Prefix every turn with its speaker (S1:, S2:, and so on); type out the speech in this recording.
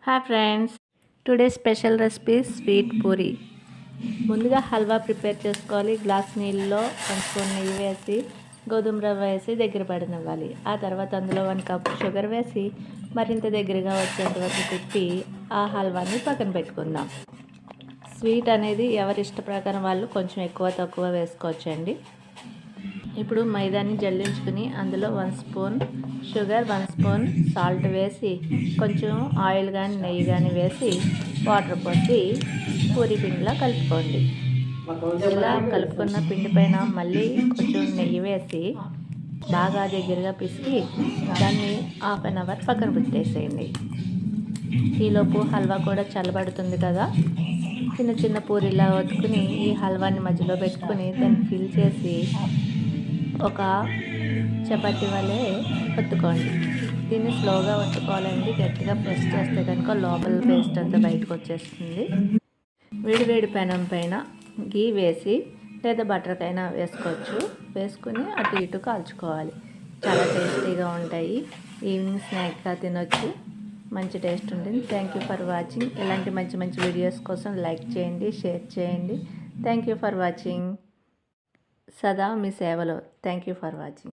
S1: Hi friends, today special recipe sweet puri. ముందుగా halwa prepare చేసుకోవాలి. Glass నీళ్ళలో 1 స్పూన్ నెయ్యి వేసి గోధుమ రవ్వ వేసి దగ్గర పడనివ్వాలి. ఆ తర్వాత అందులో 1 కప్ షుగర్ వేసి మరింత దగ్గరగా వచ్చేంత వరకు తిప్పి ఆ హల్వాని పక్కన పెట్టుకుందాం. స్వీట్ అనేది ఎవరి ఇష్ట ప్రకారం వాళ్ళు కొంచెం ఎక్కువ తక్కువ వేసుకోవచ్చండి. ఇప్పుడు మైదాని జల్లించుకుని అందులో 1 స్పూన్ షుగర్, 1 స్పూన్ సాల్ట్ వేసి కొంచెం ఆయిల్ కానీ నెయ్యి కానీ వేసి వాటర్ పోసి పూరి పిండిలా కలుపుకోండి. ఇలా కలుపుకున్న పిండి పైన మళ్ళీ కొంచెం నెయ్యి వేసి బాగా దగ్గరగా పిసికి దాన్ని 1/2 అవర్ పక్కన పెట్టేసేయండి. ఈలోపు హల్వా కూడా చల్లబడుతుంది కదా. చిన్న చిన్న పూరిలా ఒత్తుకుని ఈ హల్వాని మధ్యలో పెట్టుకుని దాన్ని ఫిల్ చేసి ఒక చపాతీ వలె ఒత్తుకోండి. దీన్ని స్లోగా ఒత్తుకోవాలండి. గట్టిగా ప్రెస్ చేస్తే కనుక లోపల పేస్ట్ అంతా బయటకు వచ్చేస్తుంది. వేడివేడి పెనం పైన గీ వేసి లేదా బటర్కైనా వేసుకోవచ్చు. వేసుకుని అటు ఇటు కాల్చుకోవాలి. చాలా టేస్టీగా ఉంటాయి. ఈవినింగ్ స్నాక్గా తినొచ్చు. మంచి టేస్ట్ ఉంటుంది. Thank you for watching. ఇలాంటి మంచి మంచి వీడియోస్ కోసం లైక్ చేయండి, షేర్ చేయండి. Thank you for watching. సదా మీ సేవలో. Thank you for watching.